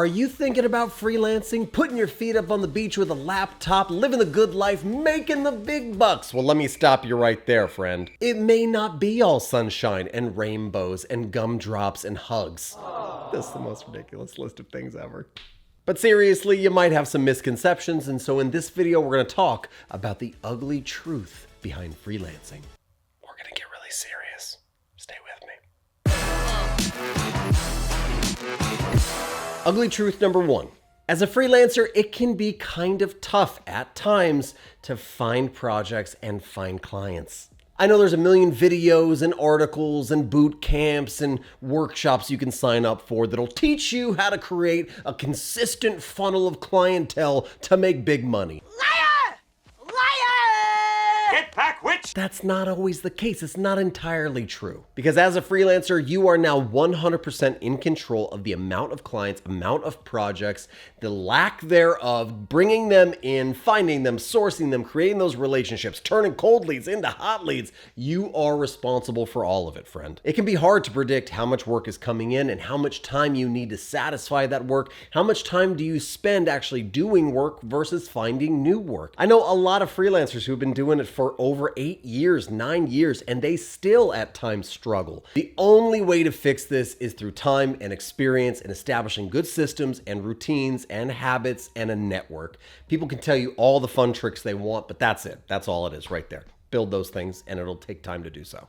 Are you thinking about freelancing, putting your feet up on the beach with a laptop, living the good life, making the big bucks? Well, let me stop you right there, friend. It may not be all sunshine and rainbows and gumdrops and hugs. That's the most ridiculous list of things ever. But seriously, you might have some misconceptions, and so in this video, we're going to talk about the ugly truth behind freelancing. We're going to get really serious. Stay with me. Ugly truth number one. As a freelancer, it can be kind of tough at times to find projects and find clients. I know there's a million videos and articles and boot camps and workshops you can sign up for that'll teach you how to create a consistent funnel of clientele to make big money. Get back, witch! That's not always the case. It's not entirely true. Because as a freelancer, you are now 100% in control of the amount of clients, amount of projects, the lack thereof, bringing them in, finding them, sourcing them, creating those relationships, turning cold leads into hot leads. You are responsible for all of it, friend. It can be hard to predict how much work is coming in and how much time you need to satisfy that work. How much time do you spend actually doing work versus finding new work? I know a lot of freelancers who've been doing it for over 8 years, 9 years, and they still at times struggle. The only way to fix this is through time and experience and establishing good systems and routines and habits and a network. People can tell you all the fun tricks they want, but that's it. That's all it is right there. Build those things and it'll take time to do so.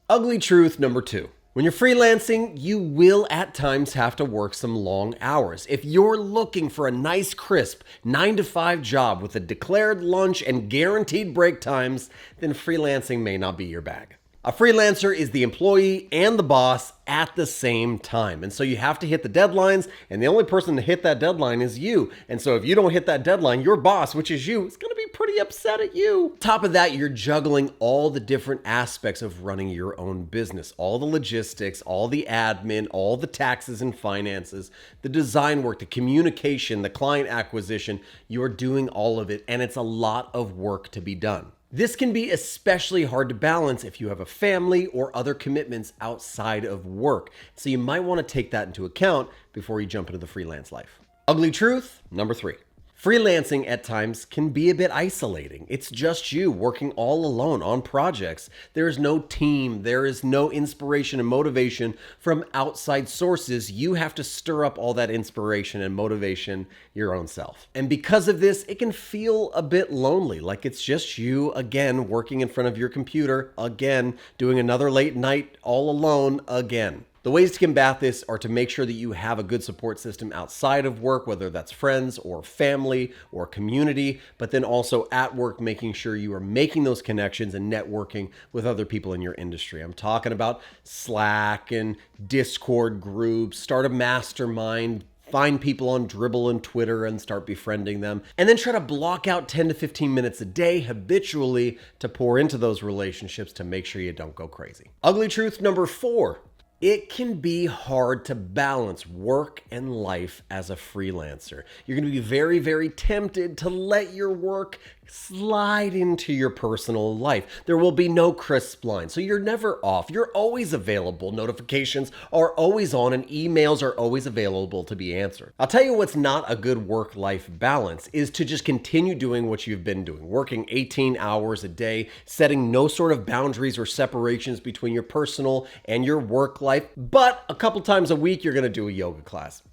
Ugly truth number two. When you're freelancing, you will at times have to work some long hours. If you're looking for a nice, crisp 9-to-5 job with a declared lunch and guaranteed break times, then freelancing may not be your bag. A freelancer is the employee and the boss at the same time. And so you have to hit the deadlines, and the only person to hit that deadline is you. And so if you don't hit that deadline, your boss, which is you, is going to be pretty upset at you. Top of that, you're juggling all the different aspects of running your own business, all the logistics, all the admin, all the taxes and finances, the design work, the communication, the client acquisition. You're doing all of it, and it's a lot of work to be done. This can be especially hard to balance if you have a family or other commitments outside of work. So you might want to take that into account before you jump into the freelance life. Ugly truth number three. Freelancing at times can be a bit isolating. It's just you working all alone on projects. There is no team. There is no inspiration and motivation from outside sources. You have to stir up all that inspiration and motivation your own self. And because of this, it can feel a bit lonely, like it's just you again working in front of your computer, again doing another late night all alone again. The ways to combat this are to make sure that you have a good support system outside of work, whether that's friends or family or community, but then also at work, making sure you are making those connections and networking with other people in your industry. I'm talking about Slack and Discord groups, start a mastermind, find people on Dribbble and Twitter and start befriending them, and then try to block out 10 to 15 minutes a day habitually to pour into those relationships to make sure you don't go crazy. Ugly truth number four. It can be hard to balance work and life as a freelancer. You're going to be very, very tempted to let your work slide into your personal life. There will be no crisp line, so you're never off. You're always available. Notifications are always on and emails are always available to be answered. I'll tell you what's not a good work-life balance is to just continue doing what you've been doing, working 18 hours a day, setting no sort of boundaries or separations between your personal and your work life, but a couple times a week you're going to do a yoga class.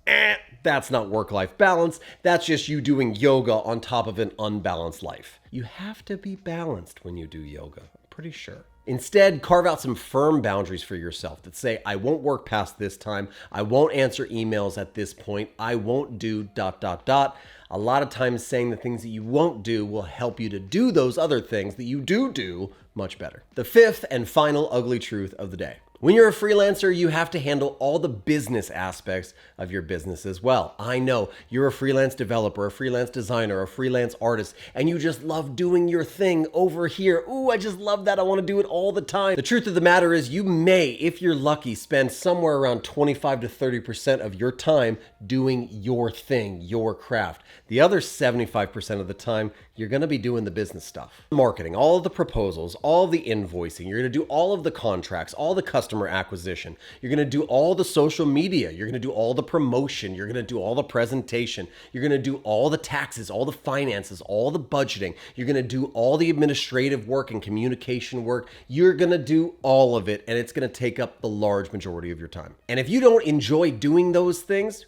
That's not work-life balance. That's just you doing yoga on top of an unbalanced life. You have to be balanced when you do yoga, I'm pretty sure. Instead, carve out some firm boundaries for yourself that say, I won't work past this time. I won't answer emails at this point. I won't do ... A lot of times saying the things that you won't do will help you to do those other things that you do much better. The fifth and final ugly truth of the day. When you're a freelancer, you have to handle all the business aspects of your business as well. I know you're a freelance developer, a freelance designer, a freelance artist, and you just love doing your thing over here. Ooh, I just love that. I want to do it all the time. The truth of the matter is you may, if you're lucky, spend somewhere around 25 to 30% of your time doing your thing, your craft. The other 75% of the time, you're going to be doing the business stuff. Marketing, all of the proposals, all of the invoicing. You're going to do all of the contracts, all the customer customer acquisition. You're going to do all the social media. You're going to do all the promotion. You're going to do all the presentation. You're going to do all the taxes, all the finances, all the budgeting. You're going to do all the administrative work and communication work. You're going to do all of it, and it's going to take up the large majority of your time. And if you don't enjoy doing those things,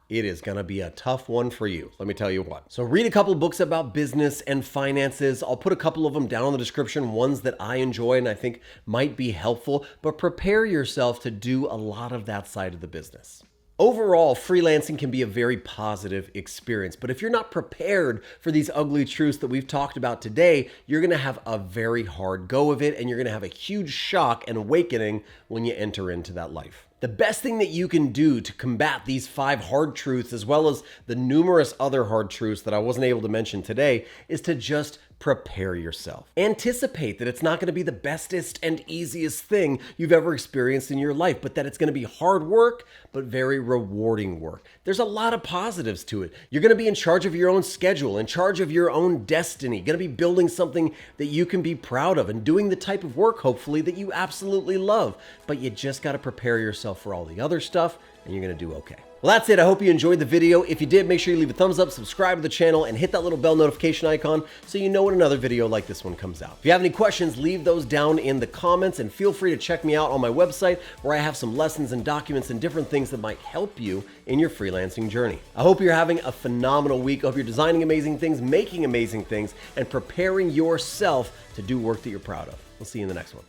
it is going to be a tough one for you. Let me tell you what. So read a couple of books about business and finances. I'll put a couple of them down in the description, ones that I enjoy and I think might be helpful, but prepare yourself to do a lot of that side of the business. Overall, freelancing can be a very positive experience, but if you're not prepared for these ugly truths that we've talked about today, you're going to have a very hard go of it, and you're going to have a huge shock and awakening when you enter into that life. The best thing that you can do to combat these 5 hard truths, as well as the numerous other hard truths that I wasn't able to mention today, is to just prepare yourself. Anticipate that it's not going to be the bestest and easiest thing you've ever experienced in your life, but that it's going to be hard work, but very rewarding work. There's a lot of positives to it. You're going to be in charge of your own schedule, in charge of your own destiny, going to be building something that you can be proud of and doing the type of work, hopefully, that you absolutely love. But you just got to prepare yourself for all the other stuff, and you're going to do okay. Well, that's it. I hope you enjoyed the video. If you did, make sure you leave a thumbs up, subscribe to the channel, and hit that little bell notification icon so you know when another video like this one comes out. If you have any questions, leave those down in the comments, and feel free to check me out on my website where I have some lessons and documents and different things that might help you in your freelancing journey. I hope you're having a phenomenal week. I hope you're designing amazing things, making amazing things, and preparing yourself to do work that you're proud of. We'll see you in the next one.